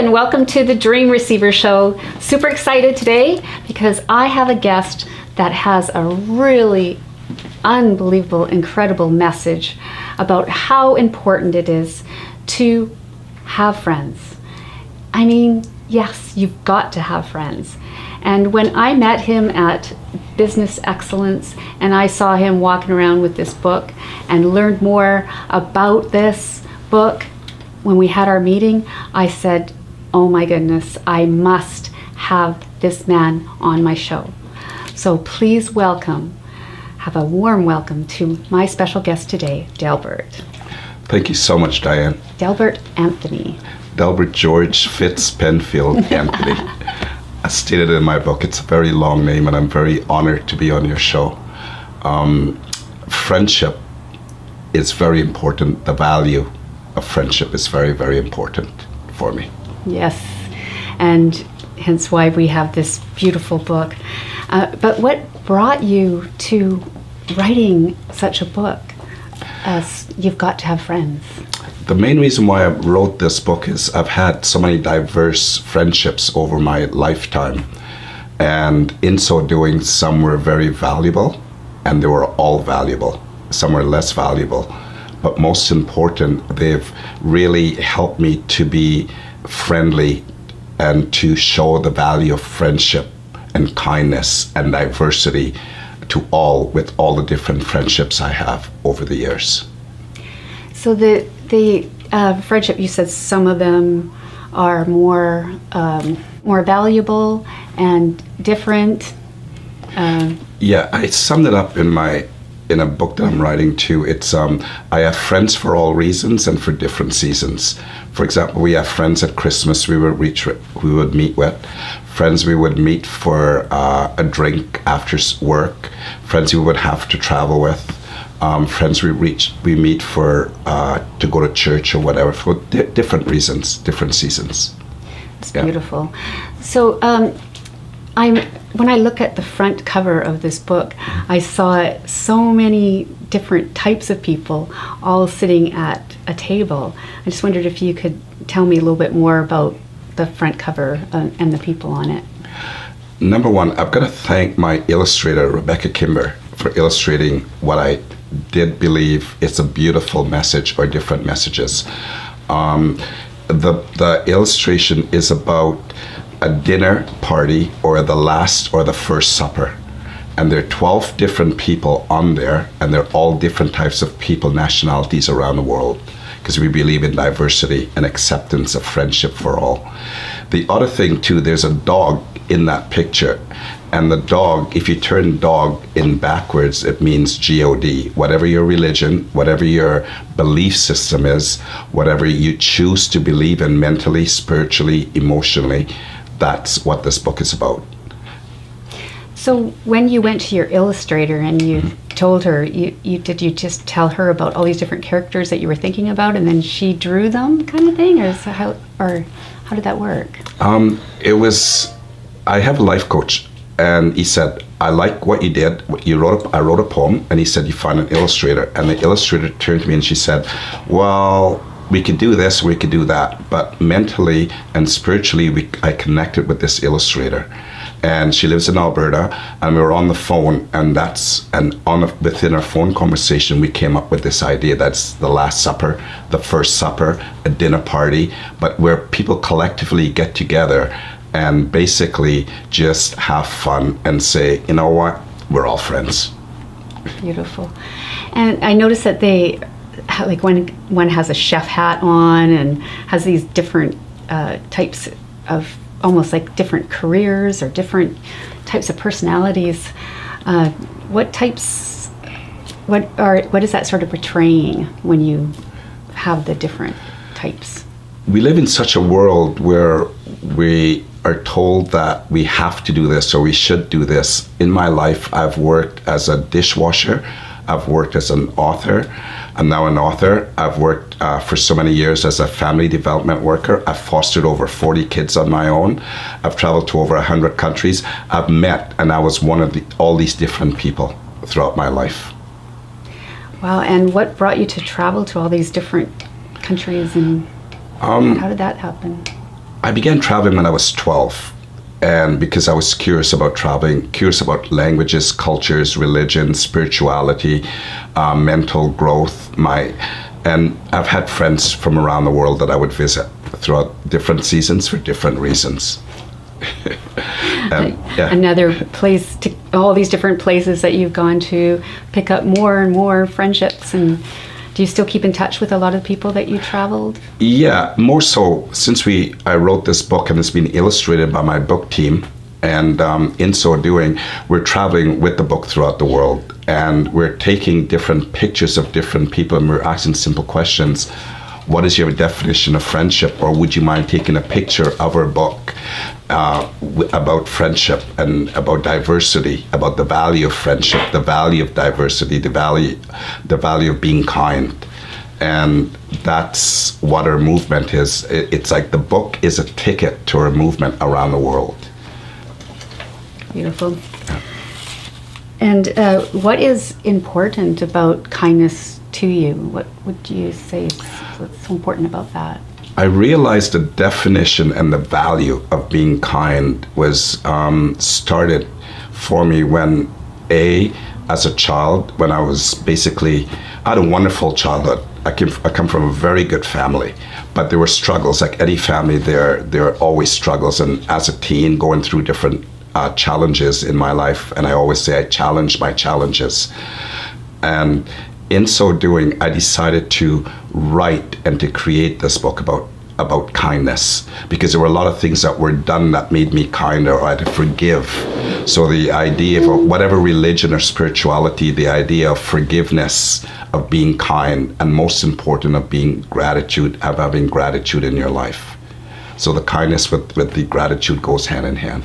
and welcome to the Dream Receiver Show. Super excited today because I have a guest that has a really unbelievable, incredible message about how important it is to have friends. I mean, yes, you've got to have friends. And when I met him at Business Excellence and I saw him walking around with this book and learned more about this book, when we had our meeting, I said, oh my goodness, I must have this man on my show. So please have a warm welcome to my special guest today, DELBERT. Thank you so much, Diane. DELBERT Anthony. DELBERT GEORGE FITZPENFIELD Anthony. As stated in my book, it's a very long name and I'm very honored to be on your show. Friendship is very important. The value of friendship is very, very important for me. Yes, and hence why we have this beautiful book. But what brought you to writing such a book as You've Got to Have Friends? The main reason why I wrote this book is I've had so many diverse friendships over my lifetime. And in so doing, some were very valuable and they were all valuable. Some were less valuable. But most important, they've really helped me to be friendly and to show the value of friendship and kindness and diversity to with all the different friendships I have over the years. So the friendship, you said some of them are more valuable and different. Yeah, I summed it up in a book that I'm writing too. It's I have friends for all reasons and for different seasons. For example, we have friends at Christmas we would meet with, friends we would meet for a drink after work, friends we would have to travel with, friends we meet for to go to church or whatever, for different reasons, different seasons. It's beautiful. So when I look at the front cover of this book, I saw so many different types of people all sitting at a table. I just wondered if you could tell me a little bit more about the front cover and the people on it. Number one, I've got to thank my illustrator, Rebecca Kimber, for illustrating what I did believe it's a beautiful message or different messages. The illustration is about a dinner party or the last or the first supper. And there are 12 different people on there, and they're all different types of people, nationalities around the world, because we believe in diversity and acceptance of friendship for all. The other thing too, there's a dog in that picture, and the dog, if you turn dog in backwards, it means G-O-D. Whatever your religion, whatever your belief system is, whatever you choose to believe in mentally, spiritually, emotionally, that's what this book is about. So when you went to your illustrator and you told her, did you just tell her about all these different characters that you were thinking about and then she drew them kind of thing? Or how did that work? I have a life coach and he said, I like what you did. I wrote a poem and he said, you find an illustrator. And the illustrator turned to me and she said, well, we could do this, we could do that. But mentally and spiritually, I connected with this illustrator. And she lives in Alberta, and we were on the phone, within our phone conversation, we came up with this idea that's the Last Supper, the First Supper, a dinner party, but where people collectively get together and basically just have fun and say, you know what, we're all friends. Beautiful. And I noticed that they, like one has a chef hat on and has these different types of, almost like different careers or different types of personalities. What is that sort of portraying when you have the different types? We live in such a world where we are told that we have to do this or we should do this. In my life, I've worked as a dishwasher, I've worked as an author. I'm now an author. I've worked for so many years as a family development worker. I've fostered over 40 kids on my own. I've traveled to over 100 countries. I've met, and I was one of all these different people throughout my life. Wow, and what brought you to travel to all these different countries and how did that happen? I began traveling when I was 12. And because I was curious about traveling, curious about languages, cultures, religion, spirituality, mental growth, and I've had friends from around the world that I would visit throughout different seasons for different reasons. Yeah. Another place to all these different places that you've gone to pick up more and more friendships. And do you still keep in touch with a lot of people that you traveled? Yeah, more so since I wrote this book and it's been illustrated by my book team. And in so doing, we're traveling with the book throughout the world, and we're taking different pictures of different people, and we're asking simple questions. What is your definition of friendship? Or would you mind taking a picture of our book about friendship and about diversity, about the value of friendship, the value of diversity, the value of being kind? And that's what our movement is. It's like the book is a ticket to our movement around the world. Beautiful. And what is important about kindness to you? What would you say is what's so important about that? I realized the definition and the value of being kind was started for me when, as a child, when I had a wonderful childhood. I come from a very good family, but there were struggles. Like any family, there are always struggles. And as a teen, going through different challenges in my life, and I always say I challenge my challenges. And in so doing, I decided to write and to create this book about kindness, because there were a lot of things that were done that made me kinder, or I had to forgive. So the idea of whatever religion or spirituality, the idea of forgiveness, of being kind, and most important, of having gratitude in your life. So the kindness with the gratitude goes hand in hand.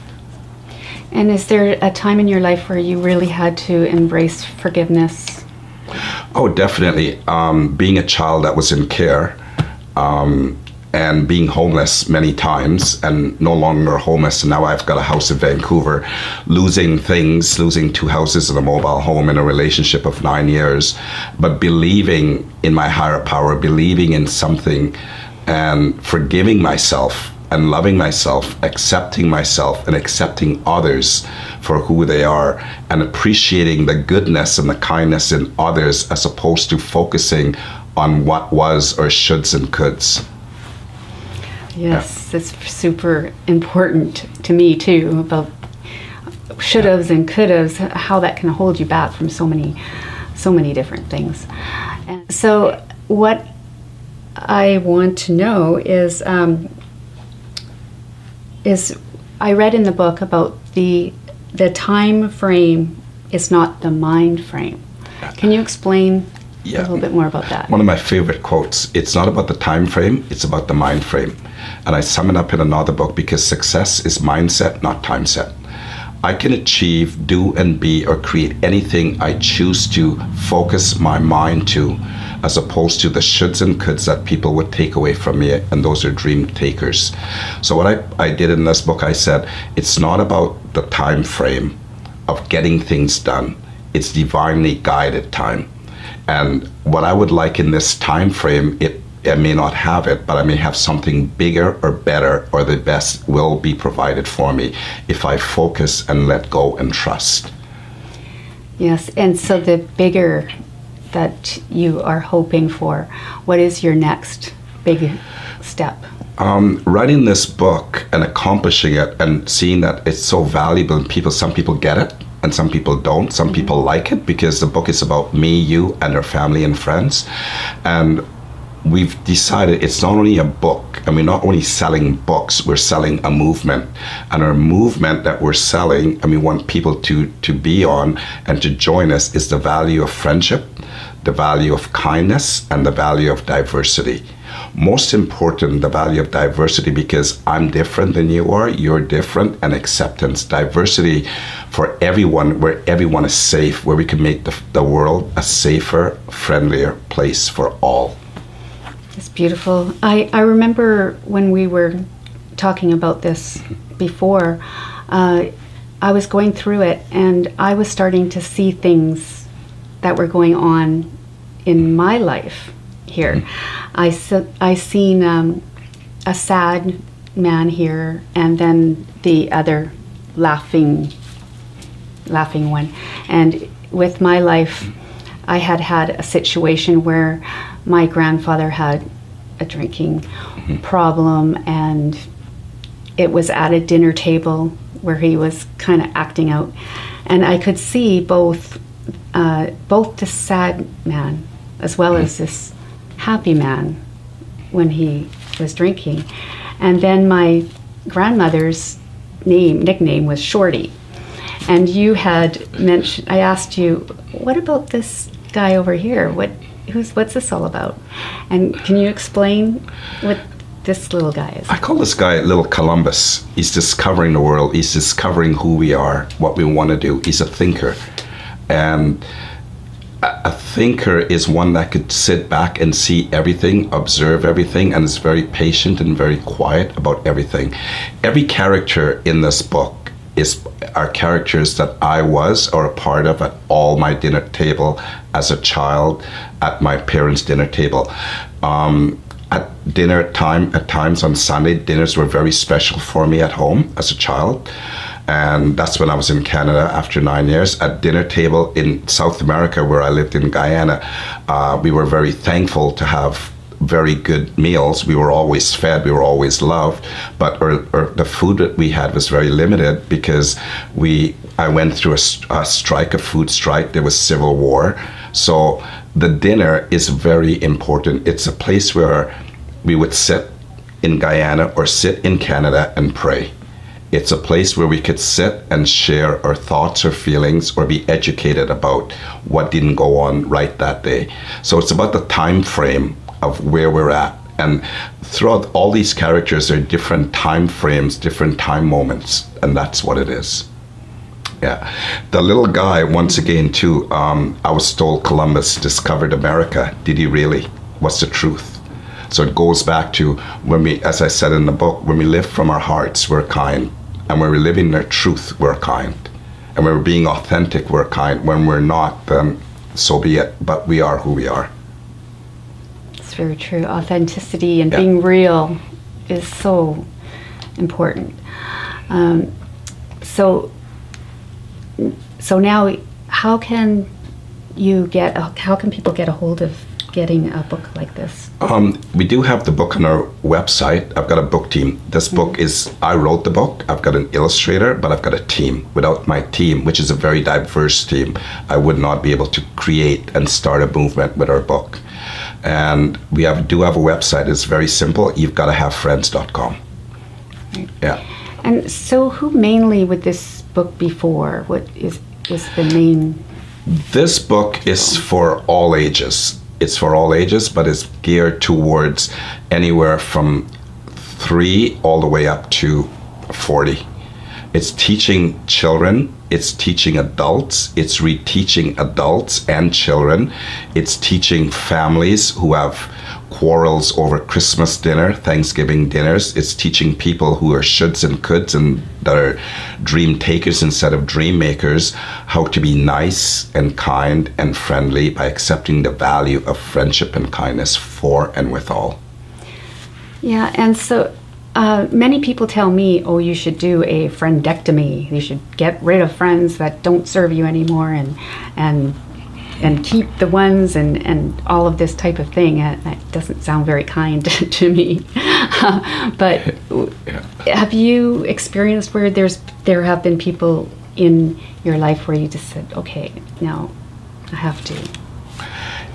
And is there a time in your life where you really had to embrace forgiveness? Oh, definitely. Being a child that was in care, and being homeless many times, and no longer homeless, and now I've got a house in Vancouver, losing 2 houses and a mobile home in a relationship of 9 years, but believing in my higher power, believing in something, and forgiving myself, and loving myself, and accepting others for who they are, and appreciating the goodness and the kindness in others, as opposed to focusing on what was or shoulds and coulds. Yes, that's super important to me too, about should-haves and could-haves, how that can hold you back from so many different things. And so what I want to know is I read in the book about the time frame is not the mind frame. Can you explain a little bit more about that? One of my favorite quotes, it's not about the time frame, it's about the mind frame. And I sum it up in another book, because success is mindset, not time set. I can achieve, do, and be, or create anything I choose to focus my mind to, as opposed to the shoulds and coulds that people would take away from me, and those are dream takers. So what I did in this book, I said, it's not about the time frame of getting things done. It's divinely guided time. And what I would like in this time frame, I may not have it, but I may have something bigger or better, or the best will be provided for me if I focus and let go and trust. Yes, and so the bigger that you are hoping for, what is your next big step? Writing this book and accomplishing it, and seeing that it's so valuable, and some people get it and some people don't. Some people like it because the book is about me, you, and our family and friends. And we've decided it's not only a book, and we're not only selling books, we're selling a movement. And our movement that we're selling, and we want people to be on and to join us, is the value of friendship, the value of kindness, and the value of diversity. Most important, the value of diversity, because I'm different than you are, you're different, and acceptance. Diversity for everyone, where everyone is safe, where we can make the world a safer, friendlier place for all. It's beautiful. I remember when we were talking about this before, I was going through it, and I was starting to see things that were going on in my life here. I seen a sad man here, and then the other laughing one. And with my life, I had a situation where my grandfather had a drinking problem, and it was at a dinner table where he was kind of acting out, and I could see both the sad man as well as this happy man when he was drinking. And then my grandmother's nickname was Shorty. And you had mentioned, I asked you, what about this guy over here? What's this all about? And can you explain what this little guy is? I call this guy Little Columbus. He's discovering the world. He's discovering who we are, what we want to do. He's a thinker. And a thinker is one that could sit back and see everything, observe everything, and is very patient and very quiet about everything. Every character in this book are characters that I was or a part of at all my dinner table as a child, at my parents' dinner table. At dinner time, at times on Sunday, dinners were very special for me at home as a child. And that's when I was in Canada after 9 years. At dinner table in South America, where I lived in Guyana, we were very thankful to have very good meals. We were always fed, we were always loved, but the food that we had was very limited because I went through a food strike. There was civil war. So the dinner is very important. It's a place where we would sit in Guyana or sit in Canada and pray. It's a place where we could sit and share our thoughts or feelings or be educated about what didn't go on right that day. So it's about the time frame of where we're at. And throughout all these characters, there are different time frames, different time moments, and that's what it is. Yeah. The little guy, once again, too, I was told Columbus discovered America. Did he really? What's the truth? So it goes back to when we, as I said in the book, when we live from our hearts, we're kind. And when we're living their truth, we're kind. And when we're being authentic, we're kind. When we're not, then so be it. But we are who we are. It's very true. Authenticity and being real is so important. So now, how can people get a hold of getting a book like this? We do have the book on our website. I've got a book team. This book I wrote the book. I've got an illustrator, but I've got a team. Without my team, which is a very diverse team, I would not be able to create and start a movement with our book. And we do have a website. It's very simple. You've got to have friends.com. Right. Yeah. And so who mainly would this book be for? What is the main? This book is for all ages. It's for all ages, but it's geared towards anywhere from 3 all the way up to 40. It's teaching children, it's teaching adults, it's reteaching adults and children. It's teaching families who have quarrels over Christmas dinner, Thanksgiving dinners. It's teaching people who are shoulds and coulds and that are dream takers instead of dream makers how to be nice and kind and friendly by accepting the value of friendship and kindness for and with all. Yeah, and so many people tell me, oh, you should do a friendectomy. You should get rid of friends that don't serve you anymore and keep the ones and all of this type of thing. That doesn't sound very kind to me. But have you experienced where there have been people in your life where you just said, okay, now I have to?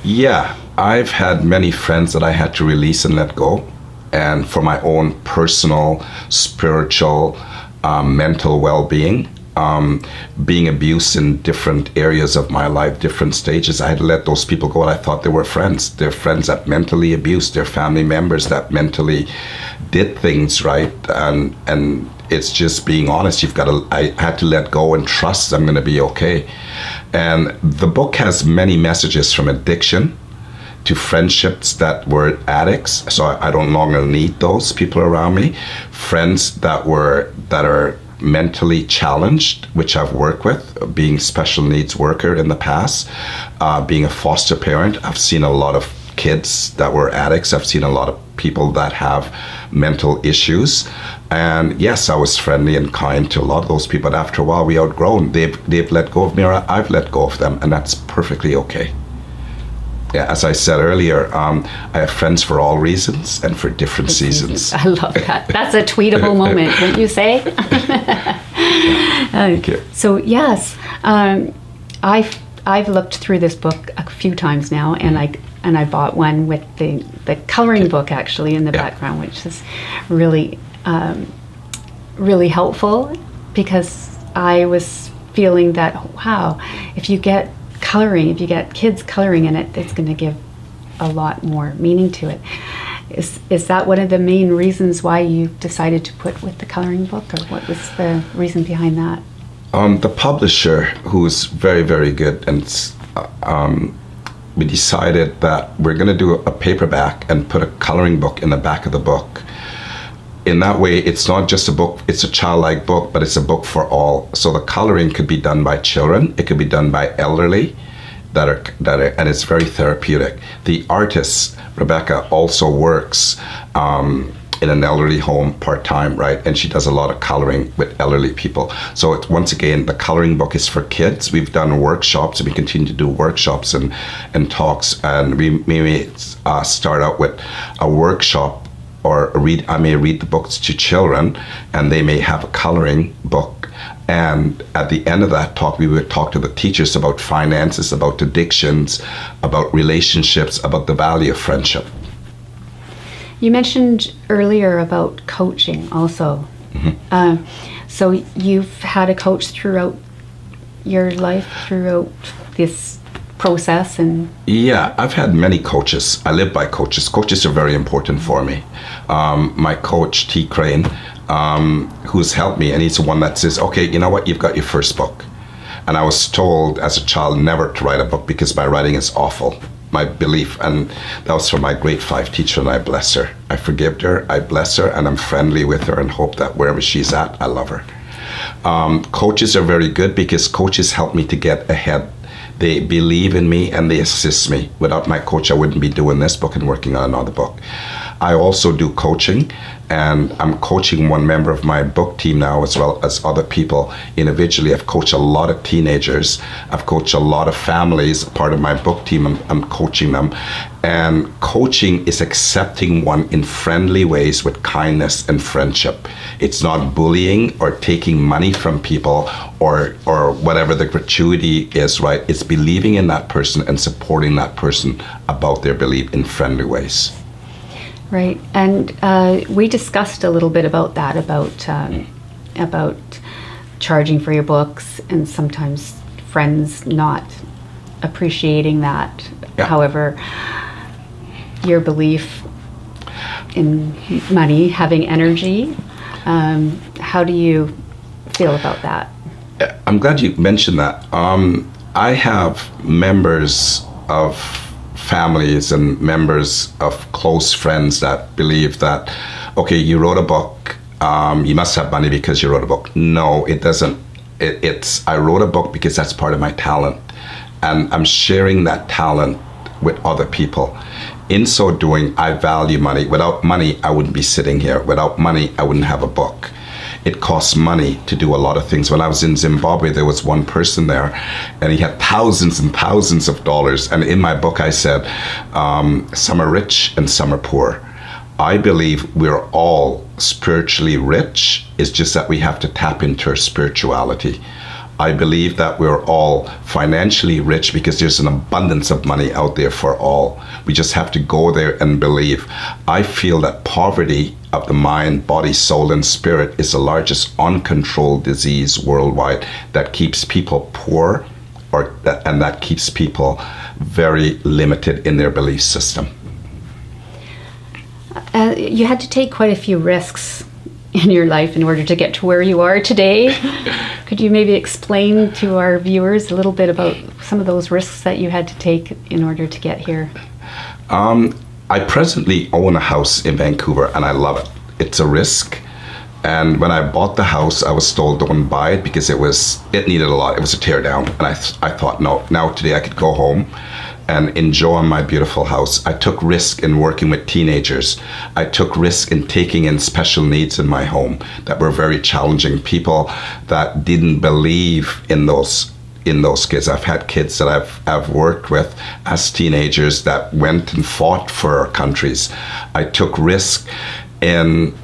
Yeah, I've had many friends that I had to release and let go. And for my own personal, spiritual, mental well-being, being abused in different areas of my life, different stages, I had to let those people go. And I thought they were friends. They're friends that mentally abused. They're family members that mentally did things right. And it's just being honest. I had to let go and trust I'm going to be okay. And the book has many messages from addiction to friendships that were addicts, so I don't longer need those people around me. Friends that are mentally challenged, which I've worked with, being special needs worker in the past, being a foster parent. I've seen a lot of kids that were addicts. I've seen a lot of people that have mental issues. And yes, I was friendly and kind to a lot of those people. But after a while, we outgrown. They've let go of me, or I've let go of them, and that's perfectly okay. Yeah, as I said earlier, I have friends for all reasons and for different seasons. I love that. That's a tweetable moment, wouldn't you say? Thank you. So yes, I've looked through this book a few times now, and I bought one with the coloring book actually in the background, which is really really helpful, because I was feeling that, wow, if you get kids coloring in it, it's going to give a lot more meaning to it. Is that one of the main reasons why you decided to put with the coloring book, or what was the reason behind that? The publisher, who's very, very good, and we decided that we're going to do a paperback and put a coloring book in the back of the book. In that way, it's not just a book, it's a childlike book, but it's a book for all. So the coloring could be done by children, it could be done by elderly, that are, and it's very therapeutic. The artist, Rebecca, also works in an elderly home part-time, right? And she does a lot of coloring with elderly people. So it's, once again, the coloring book is for kids. We've done workshops, and we continue to do workshops and talks. And we may start out with a workshop, or I may read the books to children, and they may have a coloring book. And at the end of that talk, we would talk to the teachers about finances, about addictions, about relationships, about the value of friendship. You mentioned earlier about coaching also. Mm-hmm. So you've had a coach throughout your life, throughout this process? And yeah, I've had many coaches. I live by coaches. Coaches are very important for me. My coach, T. Crane, who's helped me, and he's the one that says, okay, you know what, you've got your first book. And I was told as a child never to write a book because my writing is awful, my belief. And that was from my grade 5 teacher, and I bless her. I forgive her, I bless her, and I'm friendly with her, and hope that wherever she's at, I love her. Coaches are very good because coaches help me to get ahead. They believe in me and they assist me. Without my coach, I wouldn't be doing this book and working on another book. I also do coaching, and I'm coaching one member of my book team now, as well as other people individually. I've coached a lot of teenagers. I've coached a lot of families. Part of my book team, I'm coaching them. And coaching is accepting one in friendly ways with kindness and friendship. It's not bullying or taking money from people or whatever the gratuity is, right? It's believing in that person and supporting that person about their belief in friendly ways. right, and we discussed a little bit about that, about charging for your books, and sometimes friends not appreciating that. Yeah. However, your belief in money having energy, how do you feel about that? I'm glad you mentioned that. I have members of families and members of close friends that believe that, okay, you wrote a book, you must have money because you wrote a book. No, it doesn't. It's I wrote a book because that's part of my talent, and I'm sharing that talent with other people. In so doing, I value money. Without money, I wouldn't be sitting here. Without money, I wouldn't have a book. It costs money to do a lot of things. When I was in Zimbabwe, there was one person there, and he had thousands and thousands of dollars. And in my book, I said, some are rich and some are poor. I believe we're all spiritually rich. It's just that we have to tap into our spirituality. I believe that we're all financially rich because there's an abundance of money out there for all. We just have to go there and believe. I feel that poverty of the mind, body, soul, and spirit is the largest uncontrolled disease worldwide that keeps people poor, and that keeps people very limited in their belief system. You had to take quite a few risks in your life in order to get to where you are today. Could you maybe explain to our viewers a little bit about some of those risks that you had to take in order to get here? I presently own a house in Vancouver, and I love it. It's a risk. And when I bought the house, I was told don't buy it because it needed a lot. It was a tear down. And I thought, no, now today I could go home and enjoying my beautiful house. I took risk in working with teenagers. I took risk in taking in special needs in my home that were very challenging. People that didn't believe in those kids. I've had kids that I've worked with as teenagers that went and fought for our countries. I took risk in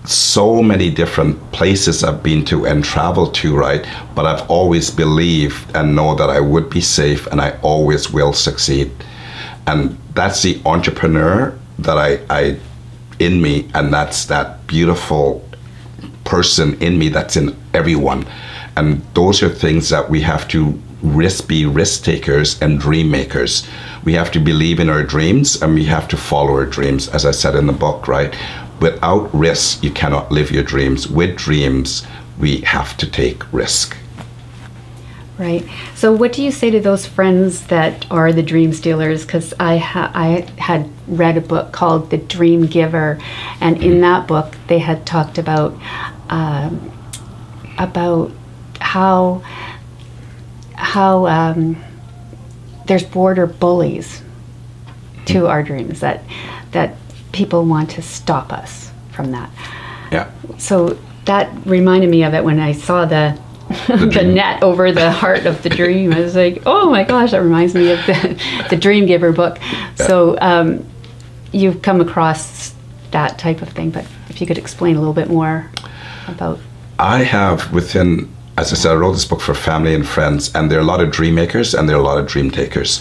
so many different places I've been to and traveled to, right? But I've always believed and know that I would be safe and I always will succeed. And that's the entrepreneur that I in me, and that's that beautiful person in me that's in everyone. And those are things that we have to be risk takers and dream makers. We have to believe in our dreams and we have to follow our dreams, as I said in the book, right? Without risk, you cannot live your dreams. With dreams, we have to take risk. Right. So what do you say to those friends that are the dream stealers? Because I had read a book called The Dream Giver, and in that book they had talked about how there's border bullies to our dreams, that people want to stop us from that. Yeah. So that reminded me of it when I saw the net over the heart of the dream. I was like, oh my gosh, that reminds me of the Dream Giver book. Yeah. So you've come across that type of thing, but if you could explain a little bit more about. I have as I said, I wrote this book for family and friends, and there are a lot of dream makers and there are a lot of dream takers.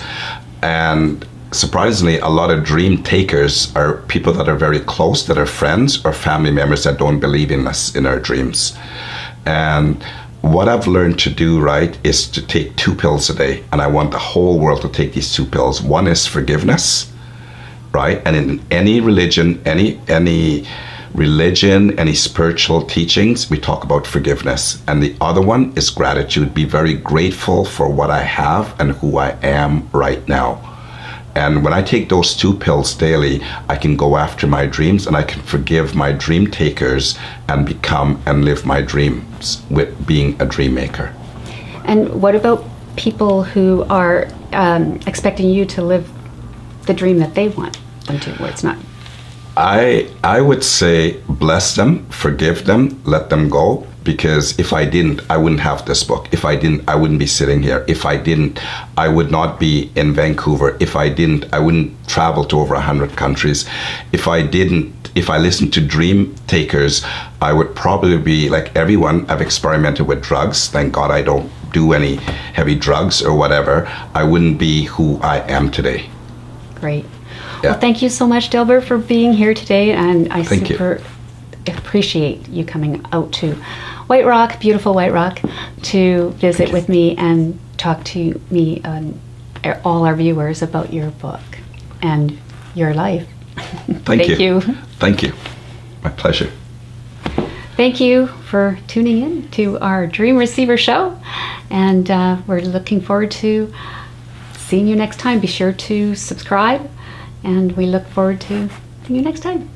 And surprisingly, a lot of dream takers are people that are very close, that are friends or family members that don't believe in us, in our dreams. And what I've learned to do, right, is to take 2 pills a day. And I want the whole world to take these 2 pills. One is forgiveness, right? And in any religion, any spiritual teachings, we talk about forgiveness. And the other one is gratitude. Be very grateful for what I have and who I am right now. And when I take those 2 pills daily, I can go after my dreams and I can forgive my dream takers and become and live my dreams with being a dream maker. And what about people who are expecting you to live the dream that they want them to, where it's not? I would say bless them, forgive them, let them go. Because if I didn't, I wouldn't have this book. If I didn't, I wouldn't be sitting here. If I didn't, I would not be in Vancouver. If I didn't, I wouldn't travel to over 100 countries. If I listened to dream takers, I would probably be like everyone. I've experimented with drugs. Thank God I don't do any heavy drugs or whatever. I wouldn't be who I am today. Great. Yeah. Well, thank you so much, Delbert, for being here today. And I Thank you. Appreciate you coming out to White Rock, beautiful White Rock, to visit with me and talk to me and all our viewers about your book and your life. Thank you. Thank you. My pleasure. Thank you for tuning in to our Dream Receiver show, and we're looking forward to seeing you next time. Be sure to subscribe, and we look forward to seeing you next time.